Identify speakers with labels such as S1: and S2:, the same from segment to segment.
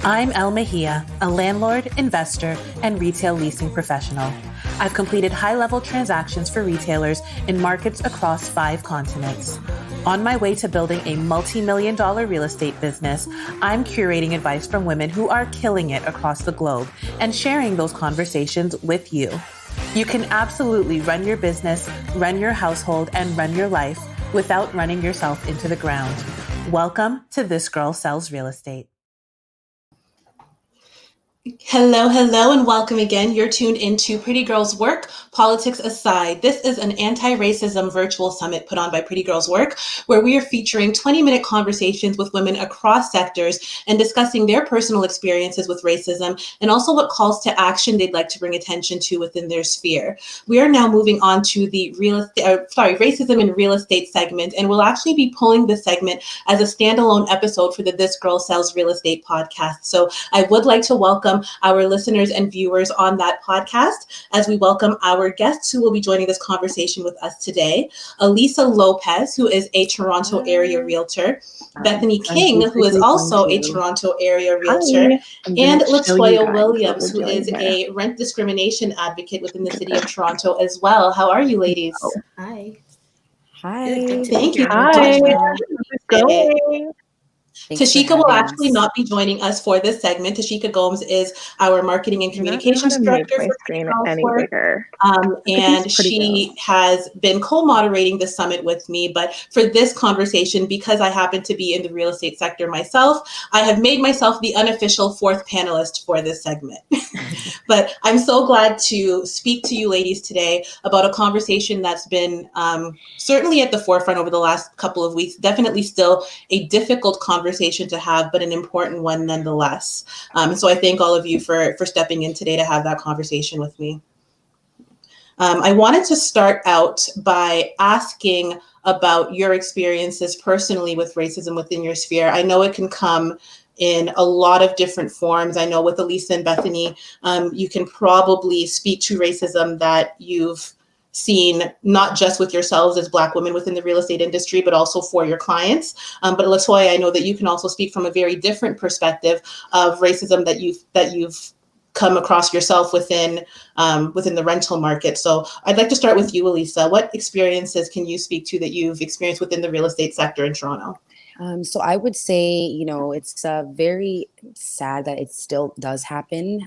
S1: I'm Elle Mejia, a landlord, investor, and retail leasing professional. I've completed high-level transactions for retailers in markets across 5 continents. On my way to building a multi-million-dollar real estate business, I'm curating advice from women who are killing it across the globe and sharing those conversations with you. You can absolutely run your business, run your household, and run your life without running yourself into the ground. Welcome to This Girl Sells Real Estate.
S2: Hello, and welcome again. You're tuned into Pretty Girls Work, Politics Aside. This is an anti-racism virtual summit put on by Pretty Girls Work, where we are featuring 20-minute conversations with women across sectors and discussing their personal experiences with racism and also what calls to action they'd like to bring attention to within their sphere. We are now moving on to the racism in real estate segment, and we'll actually be pulling this segment as a standalone episode for the This Girl Sells Real Estate podcast. So I would like to welcome our listeners and viewers on that podcast as we welcome our guests who will be joining this conversation with us today. Alysah Lopez, who is a Toronto area realtor, Bethany King, who is also a Toronto area realtor, and Latoya Williams, who is a rent discrimination advocate within the city of Toronto as well. How are you, ladies?
S3: Hi.
S2: Thank you.
S1: Hi.
S2: Tashika will actually not be joining us for this segment. Tashika Gomes is our marketing and communications director for PrettyGirlsWork, and she has been co-moderating the summit with me. But for this conversation, because I happen to be in the real estate sector myself, I have made myself the unofficial 4th panelist for this segment. But I'm so glad to speak to you ladies today about a conversation that's been certainly at the forefront over the last couple of weeks, definitely still a difficult conversation to have, but an important one nonetheless. So I thank all of you for stepping in today to have that conversation with me. I wanted to start out by asking about your experiences personally with racism within your sphere. I know it can come in a lot of different forms. I know with Alysah and Bethany, you can probably speak to racism that you've seen not just with yourselves as Black women within the real estate industry, but also for your clients. But Latoya, I know that you can also speak from a very different perspective of racism that you've come across yourself within the rental market. So I'd like to start with you, Alysah. What experiences can you speak to that you've experienced within the real estate sector in Toronto?
S3: So I would say, it's very sad that it still does happen.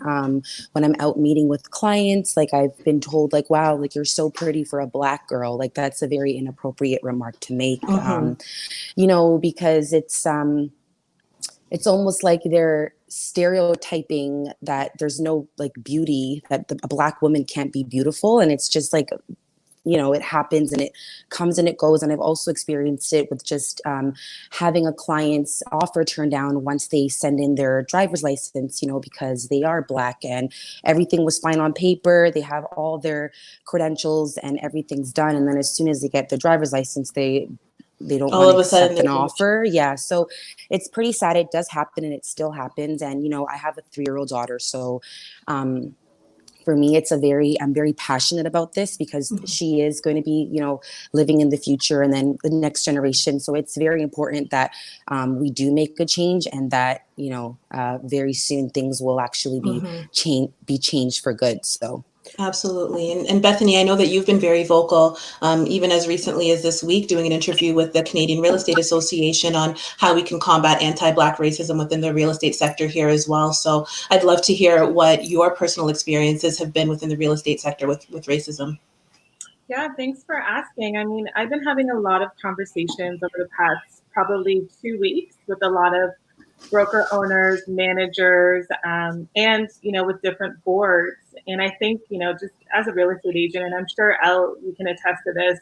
S3: When I'm out meeting with clients, like I've been told like, wow, like you're so pretty for a Black girl. Like that's a very inappropriate remark to make, because it's almost like they're stereotyping that there's no like beauty, that a Black woman can't be beautiful. And it's just like, it happens and it comes and it goes. And I've also experienced it with just having a client's offer turned down once they send in their driver's license, because they are Black and everything was fine on paper. They have all their credentials and everything's done. And then as soon as they get the driver's license, they don't want to accept an offer. Yeah. So it's pretty sad. It does happen and it still happens. And, I have a 3-year-old daughter. So, for me, I'm very passionate about this because she is going to be, living in the future and then the next generation. So it's very important that we do make a change and that, very soon things will actually be changed for good. So.
S2: Absolutely. And Bethany, I know that you've been very vocal, even as recently as this week, doing an interview with the Canadian Real Estate Association on how we can combat anti-Black racism within the real estate sector here as well. So I'd love to hear what your personal experiences have been within the real estate sector with racism.
S4: Yeah, thanks for asking. I mean, I've been having a lot of conversations over the past probably 2 weeks with a lot of broker owners, managers, and, with different boards. And I think, just as a real estate agent, and I'm sure Elle, you can attest to this,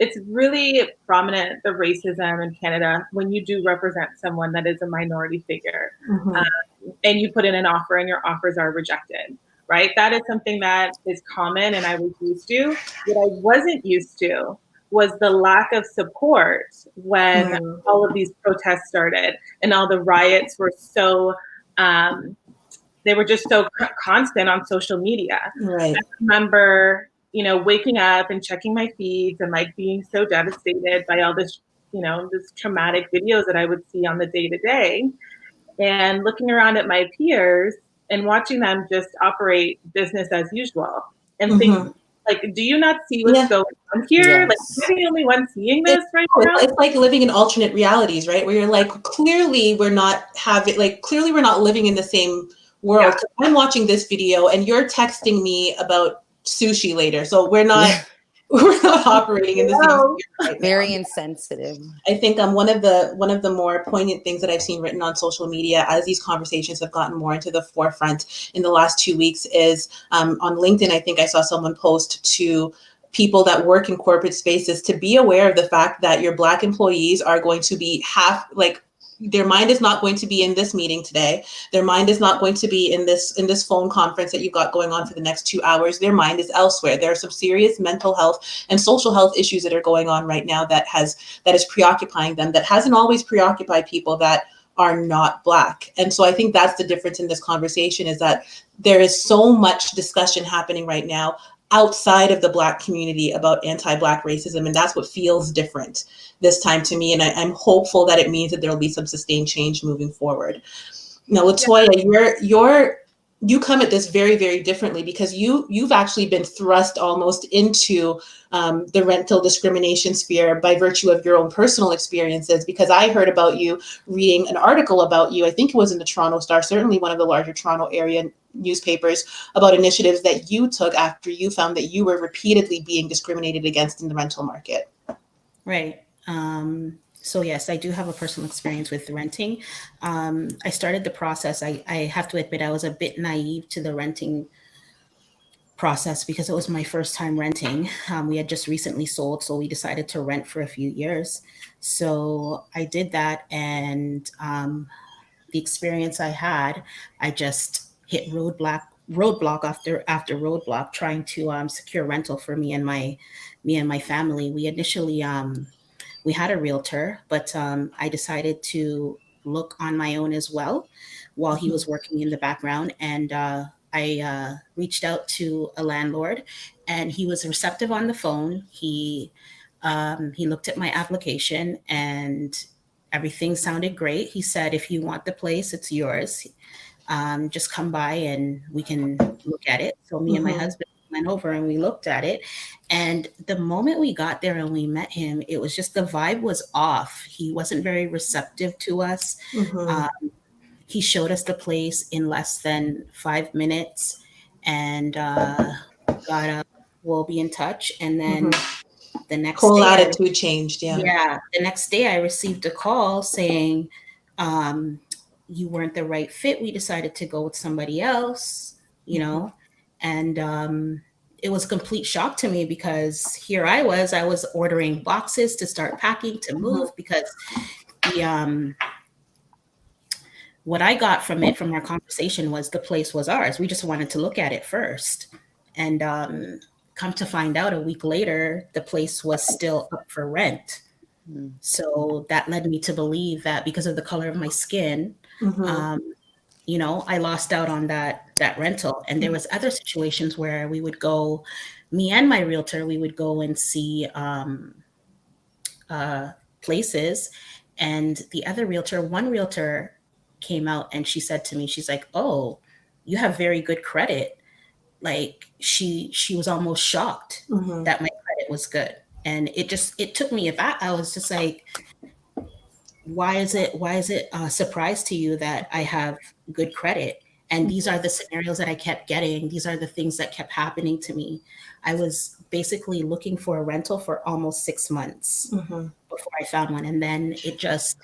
S4: it's really prominent, the racism in Canada, when you do represent someone that is a minority figure and you put in an offer and your offers are rejected, right? That is something that is common and I was used to. What I wasn't used to was the lack of support when all of these protests started and all the riots were so, they were just so constant on social media.
S2: Right.
S4: I remember, waking up and checking my feeds and like being so devastated by all this, this traumatic videos that I would see on the day to day. and looking around at my peers and watching them just operate business as usual and think, like, do you not see what's going on here? Like, am I the only one seeing this right now?
S2: It's like living in alternate realities, right? Where you're like, clearly we're not living in the same world. Yeah. I'm watching this video and you're texting me about sushi later. So we're not operating in the same sphere right now.
S3: Very insensitive. I
S2: think one of the more poignant things that I've seen written on social media as these conversations have gotten more into the forefront in the last 2 weeks is on LinkedIn. I think I saw someone post to people that work in corporate spaces to be aware of the fact that your Black employees are going to be their mind is not going to be in this meeting today. Their mind is not going to be in this phone conference that you've got going on for the next 2 hours. Their mind is elsewhere. There are some serious mental health and social health issues that are going on right now that is preoccupying them, that hasn't always preoccupied people that are not Black. And so I think that's the difference in this conversation, is that there is so much discussion happening right now outside of the Black community about anti-Black racism. And that's what feels different this time to me. And I'm hopeful that it means that there will be some sustained change moving forward. Now, Latoya, you come at this very, very differently, because you've actually been thrust almost into the rental discrimination sphere by virtue of your own personal experiences, because I heard about you reading an article about you. I think it was in the Toronto Star, certainly one of the larger Toronto area newspapers, about initiatives that you took after you found that you were repeatedly being discriminated against in the rental market.
S5: Right. So yes, I do have a personal experience with renting. I started the process. I have to admit, I was a bit naive to the renting process because it was my first time renting. We had just recently sold, so we decided to rent for a few years. So I did that, and the experience I had, I just hit roadblock after roadblock trying to secure rental for me and my family. We initially we had a realtor, but I decided to look on my own as well while he was working in the background. And I reached out to a landlord, and he was receptive on the phone. He looked at my application and everything sounded great. He said, if you want the place, it's yours. Just come by and we can look at it. So me and my husband went over and we looked at it. And the moment we got there and we met him, it was just, the vibe was off. He wasn't very receptive to us. He showed us the place in less than 5 minutes and got a, we'll be in touch. And then the next
S2: whole
S5: day,
S2: attitude changed.
S5: Yeah. The next day I received a call saying, you weren't the right fit. We decided to go with somebody else, you know, and it was a complete shock to me, because here I was ordering boxes to start packing to move, because the what I got from our conversation was the place was ours. We just wanted to look at it first. And come to find out a week later, the place was still up for rent. So that led me to believe that because of the color of my skin, you know, I lost out on that rental. And there was other situations where we would go, me and my realtor, we would go and see places. And the other realtor, one realtor came out and she said to me, she's like, oh, you have very good credit. Like she was almost shocked that my credit was good. And it took me aback. I was just like, why is it a surprise to you that I have good credit? And these are the scenarios that I kept getting. These are the things that kept happening to me. I was basically looking for a rental for almost 6 months before I found one. And then it just,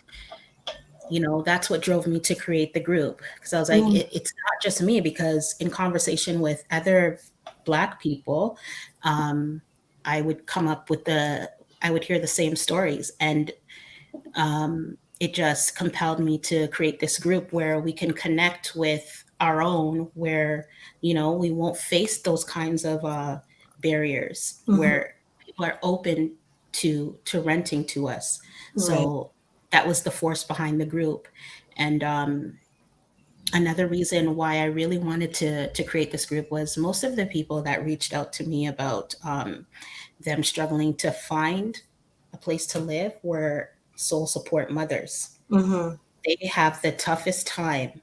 S5: you know, that's what drove me to create the group. Because I was like, it's not just me, because in conversation with other Black people, I would come up with I would hear the same stories. And it just compelled me to create this group where we can connect with our own, where, you know, we won't face those kinds of barriers, where people are open to renting to us. So that was the force behind the group. And another reason why I really wanted to create this group was most of the people that reached out to me about them struggling to find a place to live were sole support mothers. they have the toughest time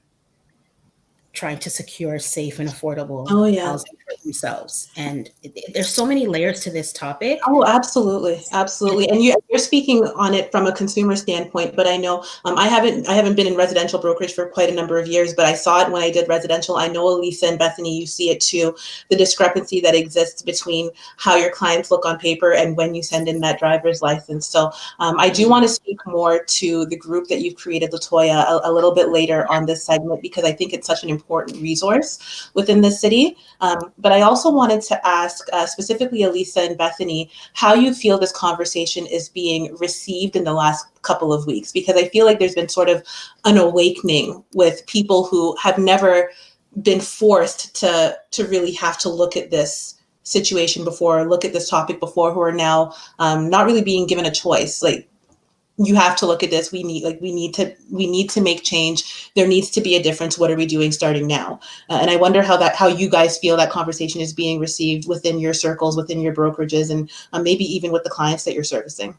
S5: trying to secure safe and affordable housing for themselves. And there's so many layers to this topic.
S2: Oh, absolutely. Absolutely. And you're speaking on it from a consumer standpoint, but I know I haven't been in residential brokerage for quite a number of years, but I saw it when I did residential. I know Alysah and Bethany, you see it too, the discrepancy that exists between how your clients look on paper and when you send in that driver's license. So I do want to speak more to the group that you've created, Latoya, a little bit later on this segment, because I think it's such an important resource within the city. But I also wanted to ask specifically Alysah and Bethany, how you feel this conversation is being received in the last couple of weeks, because I feel like there's been sort of an awakening with people who have never been forced to really have to look at this situation before, look at this topic before, who are now not really being given a choice. Like, you have to look at this. We need to make change. There needs to be a difference. What are we doing starting now? And I wonder how you guys feel that conversation is being received within your circles, within your brokerages, and maybe even with the clients that you're servicing.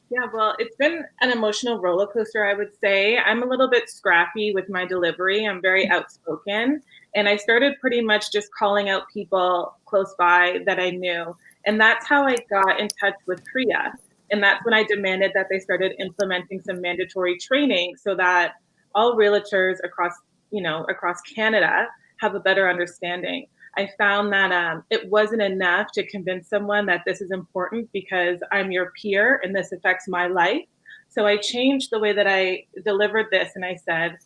S4: Yeah, well, it's been an emotional roller coaster, I would say. I'm a little bit scrappy with my delivery. I'm very outspoken. And I started pretty much just calling out people close by that I knew. And that's how I got in touch with PREA. And that's when I demanded that they started implementing some mandatory training so that all realtors across Canada have a better understanding. I found that it wasn't enough to convince someone that this is important because I'm your peer and this affects my life. So I changed the way that I delivered this, and I said,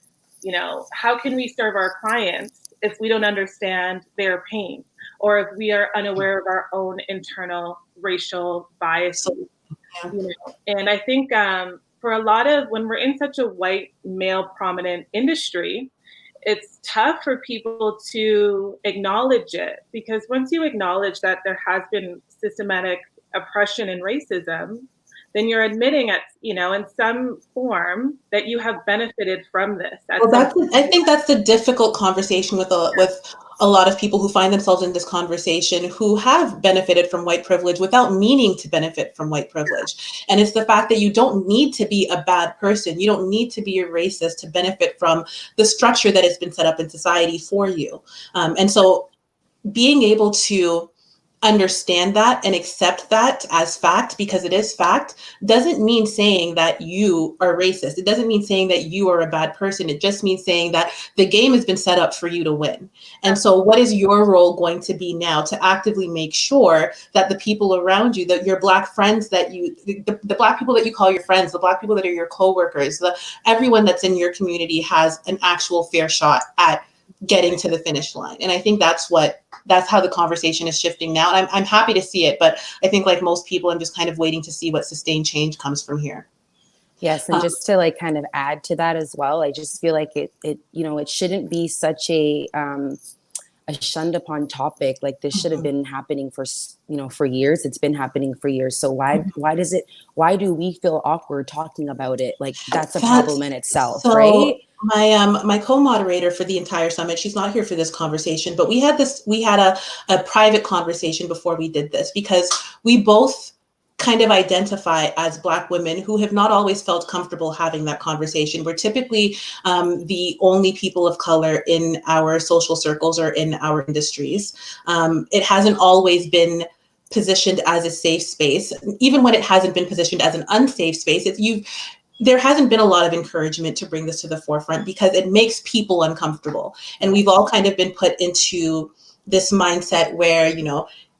S4: how can we serve our clients if we don't understand their pain, or if we are unaware of our own internal racial biases? And I think for a lot of, when we're in such a white male prominent industry, it's tough for people to acknowledge it, because once you acknowledge that there has been systematic oppression and racism, then you're admitting in some form that you have benefited from this.
S2: I think that's the difficult conversation with a lot of people who find themselves in this conversation who have benefited from white privilege without meaning to benefit from white privilege. And it's the fact that you don't need to be a bad person. You don't need to be a racist to benefit from the structure that has been set up in society for you. And so being able to understand that and accept that as fact, because it is fact, doesn't mean saying that you are racist. It doesn't mean saying that you are a bad person. It just means saying that the game has been set up for you to win. And so what is your role going to be now to actively make sure that the people around you, that your Black friends, the Black people that you call your friends, the Black people that are your coworkers, everyone that's in your community has an actual fair shot at getting to the finish line? And I think that's how the conversation is shifting now. And I'm happy to see it, but I think, like most people, I'm just kind of waiting to see what sustained change comes from here.
S3: Yes, and just to kind of add to that as well, I just feel like it shouldn't be such a shunned upon topic. Like, this should have been happening for years. It's been happening for years. So why do we feel awkward talking about it? Like, that's a problem in itself, right?
S2: My co-moderator for the entire summit, she's not here for this conversation, but we had a private conversation before we did this, because we both kind of identify as Black women who have not always felt comfortable having that conversation. We're typically the only people of color in our social circles or in our industries. It hasn't always been positioned as a safe space. Even when it hasn't been positioned as an unsafe space, there hasn't been a lot of encouragement to bring this to the forefront, because it makes people uncomfortable. And we've all kind of been put into this mindset where,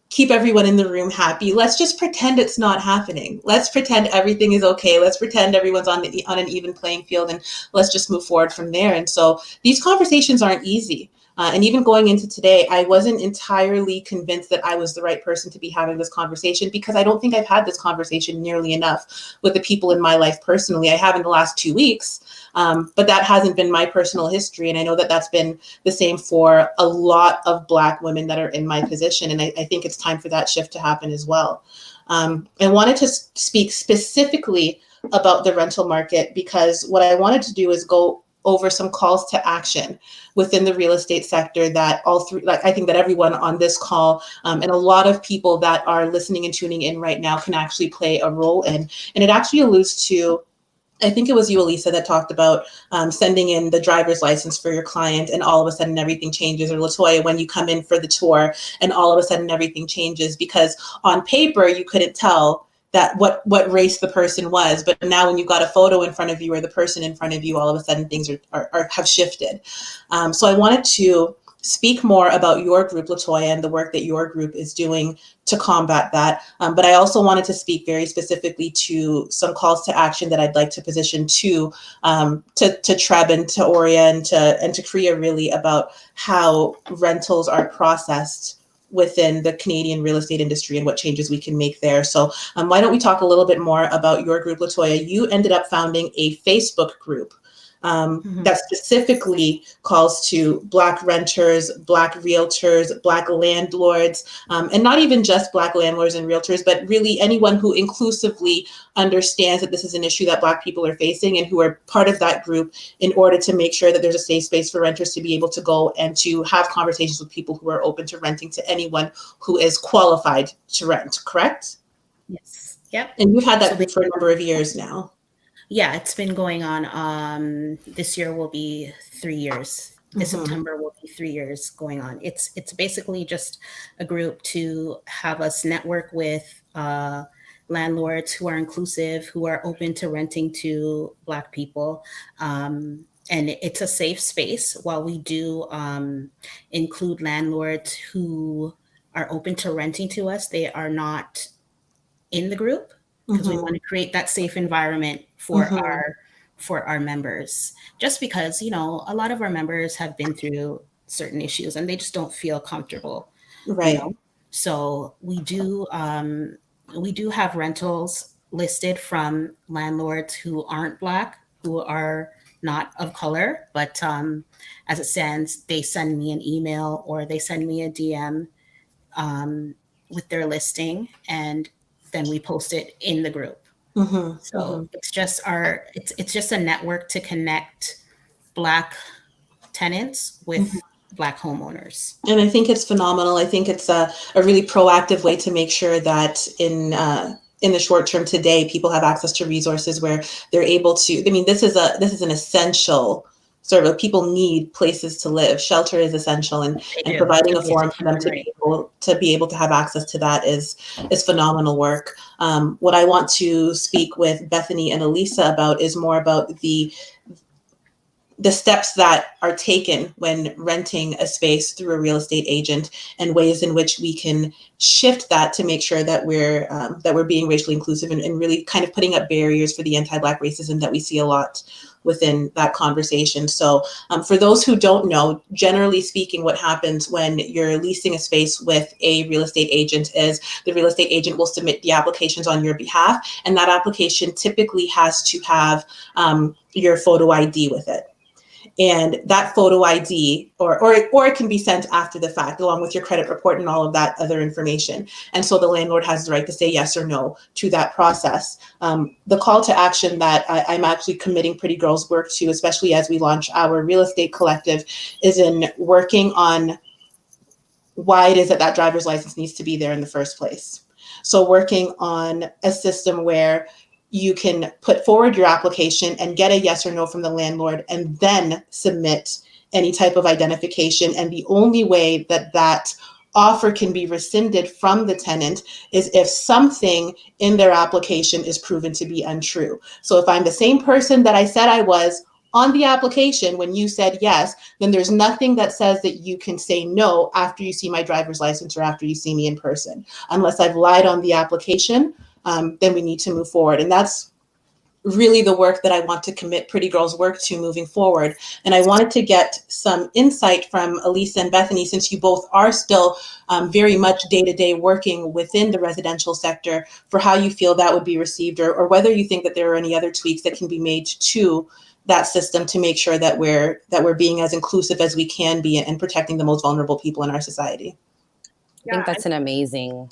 S2: keep everyone in the room happy. Let's just pretend it's not happening. Let's pretend everything is okay. Let's pretend everyone's on an even playing field, and let's just move forward from there. And so these conversations aren't easy. And even going into today, I wasn't entirely convinced that I was the right person to be having this conversation, because I don't think I've had this conversation nearly enough with the people in my life personally. I have in the last 2 weeks, but that hasn't been my personal history. And I know that that's been the same for a lot of Black women that are in my position. And I think it's time for that shift to happen as well. I wanted to speak specifically about the rental market, because what I wanted to do is go over some calls to action within the real estate sector that I think that everyone on this call and a lot of people that are listening and tuning in right now can actually play a role in. And it actually alludes to I think it was you, Alysah, that talked about sending in the driver's license for your client and all of a sudden everything changes, or Latoya, when you come in for the tour and all of a sudden everything changes, because on paper you couldn't tell that what race the person was, but now when you've got a photo in front of you or the person in front of you, all of a sudden things have shifted. So I wanted to speak more about your group, Latoya, and the work that your group is doing to combat that. But I also wanted to speak very specifically to some calls to action that I'd like to position to Treb and to Oria and to Kriya, really, about how rentals are processed within the Canadian real estate industry and what changes we can make there. So why don't we talk a little bit more about your group, Latoya? You ended up founding a Facebook group that specifically calls to Black renters, Black realtors, Black landlords, and not even just Black landlords and realtors, but really anyone who inclusively understands that this is an issue that Black people are facing and who are part of that group in order to make sure that there's a safe space for renters to be able to go and to have conversations with people who are open to renting to anyone who is qualified to rent, correct?
S5: Yes. Yep.
S2: And you've had that group for a number of years now.
S5: Yeah, it's been going on. This year will be 3 years. This September will be 3 years going on. It's basically just a group to have us network with landlords who are inclusive, who are open to renting to Black people. And it's a safe space. While we do include landlords who are open to renting to us, they are not in the group, because we want to create that safe environment for our members. Just because, you know, a lot of our members have been through certain issues and they just don't feel comfortable.
S2: Right.
S5: You know? So we do have rentals listed from landlords who aren't Black, who are not of color, but as it stands, they send me an email or they send me a DM with their listing, and then we post it in the group. It's just it's just a network to connect Black tenants with Black homeowners.
S2: And I think it's phenomenal. I think it's a really proactive way to make sure that in the short term today, people have access to resources where they're able to, I mean, this is an essential sort of, people need places to live. Shelter is essential, and providing a forum for them to be able to have access to that is phenomenal work. What I want to speak with Bethany and Alysah about is more about the steps that are taken when renting a space through a real estate agent, and ways in which we can shift that to make sure that we're being racially inclusive and really kind of putting up barriers for the anti-Black racism that we see a lot within that conversation. So for those who don't know, generally speaking, what happens when you're leasing a space with a real estate agent is the real estate agent will submit the applications on your behalf, and that application typically has to have your photo ID with it. And that photo ID, or it can be sent after the fact, along with your credit report and all of that other information. And so the landlord has the right to say yes or no to that process. The call to action that I'm actually committing PrettyGirlsWork to, especially as we launch our real estate collective, is in working on why it is that driver's license needs to be there in the first place. So working on a system where you can put forward your application and get a yes or no from the landlord, and then submit any type of identification. And the only way that offer can be rescinded from the tenant is if something in their application is proven to be untrue. So if I'm the same person that I said I was on the application when you said yes, then there's nothing that says that you can say no after you see my driver's license or after you see me in person. Unless I've lied on the application, then we need to move forward. And that's really the work that I want to commit PrettyGirlsWork to moving forward. And I wanted to get some insight from Alysah and Bethany, since you both are still very much day-to-day working within the residential sector, for how you feel that would be received, or whether you think that there are any other tweaks that can be made to that system to make sure that we're being as inclusive as we can be and protecting the most vulnerable people in our society.
S3: I think that's an amazing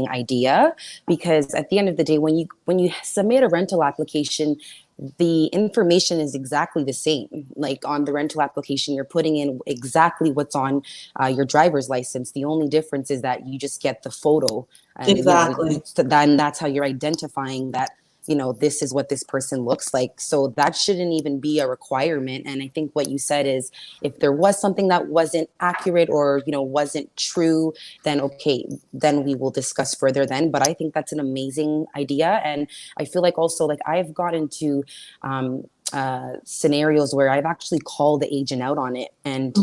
S3: idea, because at the end of the day, when you submit a rental application, the information is exactly the same. Like on the rental application, you're putting in exactly what's on your driver's license. The only difference is that you just get the photo. And,
S2: exactly.
S3: Then that's how you're identifying that, this is what this person looks like. So that shouldn't even be a requirement. And I think what you said is, if there was something that wasn't accurate or, wasn't true, then okay, then we will discuss further then. But I think that's an amazing idea. And I feel like also, like, I've gotten to scenarios where I've actually called the agent out on it, and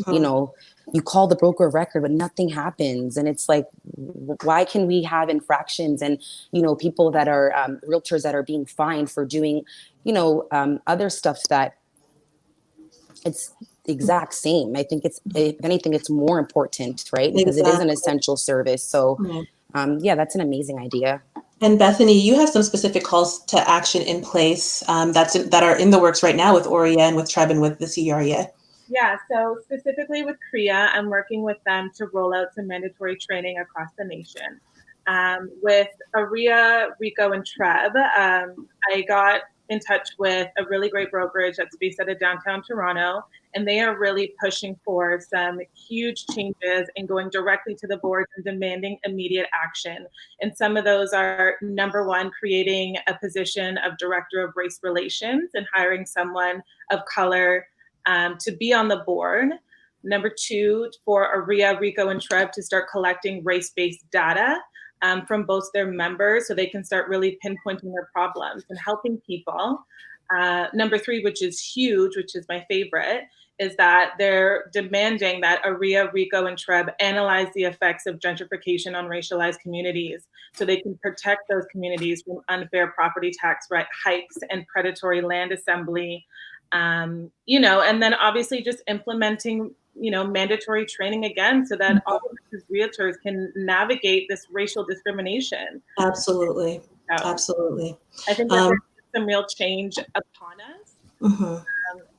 S3: you call the broker of record, but nothing happens. And it's like, why can we have infractions and, people that are realtors that are being fined for doing, other stuff that it's the exact same. I think if anything, it's more important, right? Because it is an essential service. So that's an amazing idea.
S2: And Bethany, you have some specific calls to action in place that are in the works right now with OREA and with TREB and with the CREA.
S4: Yeah, so specifically with CREA, I'm working with them to roll out some mandatory training across the nation. With OREA, RICO, and TREB, I got in touch with a really great brokerage that's based out of downtown Toronto, and they are really pushing for some huge changes and going directly to the board and demanding immediate action. And some of those are, number one, creating a position of director of race relations and hiring someone of color to be on the board. Number two, for OREA, RICO, and TREB to start collecting race-based data from both their members so they can start really pinpointing their problems and helping people. Number three, which is huge, which is my favorite, is that they're demanding that OREA, RICO, and TREB analyze the effects of gentrification on racialized communities so they can protect those communities from unfair property tax hikes and predatory land assembly. And then obviously just implementing, mandatory training again so that all of these realtors can navigate this racial discrimination.
S2: Absolutely. Absolutely.
S4: I think that there's some real change upon us.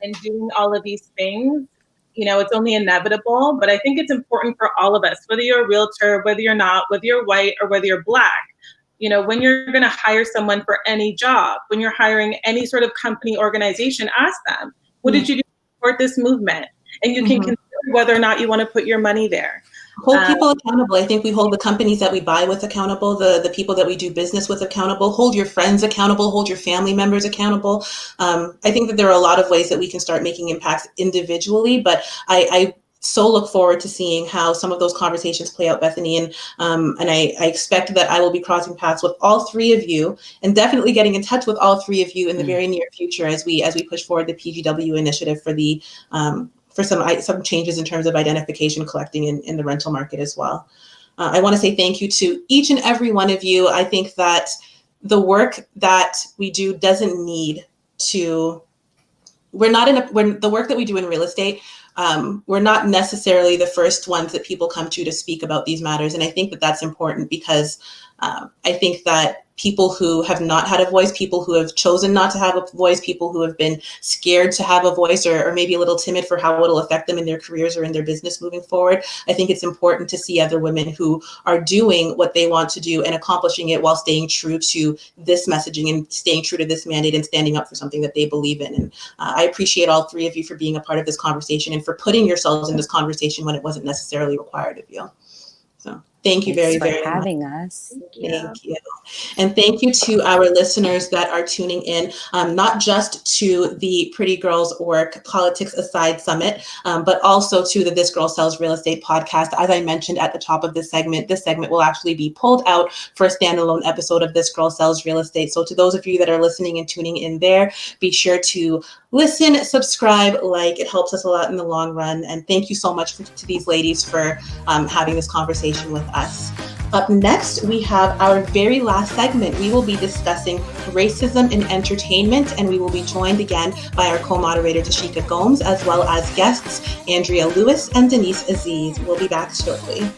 S4: And doing all of these things, it's only inevitable, but I think it's important for all of us, whether you're a realtor, whether you're not, whether you're white or whether you're Black. When you're going to hire someone for any job, when you're hiring any sort of company organization, ask them, what did you do to support this movement? And you can consider whether or not you want to put your money there.
S2: Hold people accountable. I think we hold the companies that we buy with accountable, the people that we do business with accountable, hold your friends accountable, hold your family members accountable. I think that there are a lot of ways that we can start making impacts individually, but I so look forward to seeing how some of those conversations play out, Bethany. And I expect that I will be crossing paths with all three of you, and definitely getting in touch with all three of you in the very near future as we push forward the PGW initiative for the for some changes in terms of identification collecting in the rental market as well. I want to say thank you to each and every one of you. I think that the work that we do doesn't need to. When the work that we do in real estate, we're not necessarily the first ones that people come to speak about these matters. And I think that that's important because I think that people who have not had a voice, people who have chosen not to have a voice, people who have been scared to have a voice or maybe a little timid for how it'll affect them in their careers or in their business moving forward. I think it's important to see other women who are doing what they want to do and accomplishing it while staying true to this messaging and staying true to this mandate and standing up for something that they believe in. And I appreciate all three of you for being a part of this conversation and for putting yourselves in this conversation when it wasn't necessarily required of you. So thank you very much
S3: for having us.
S2: Thank you. And thank you to our listeners that are tuning in, not just to the Pretty Girls Work Politics Aside Summit, but also to the This Girl Sells Real Estate podcast. As I mentioned at the top of this segment will actually be pulled out for a standalone episode of This Girl Sells Real Estate. So to those of you that are listening and tuning in there, be sure to listen, subscribe, like. It helps us a lot in the long run. And thank you so much to these ladies for having this conversation with us. Up next, we have our very last segment. We will be discussing racism in entertainment, and we will be joined again by our co-moderator, Tashika Gomes, as well as guests, Andrea Lewis and Denise Aziz. We'll be back shortly.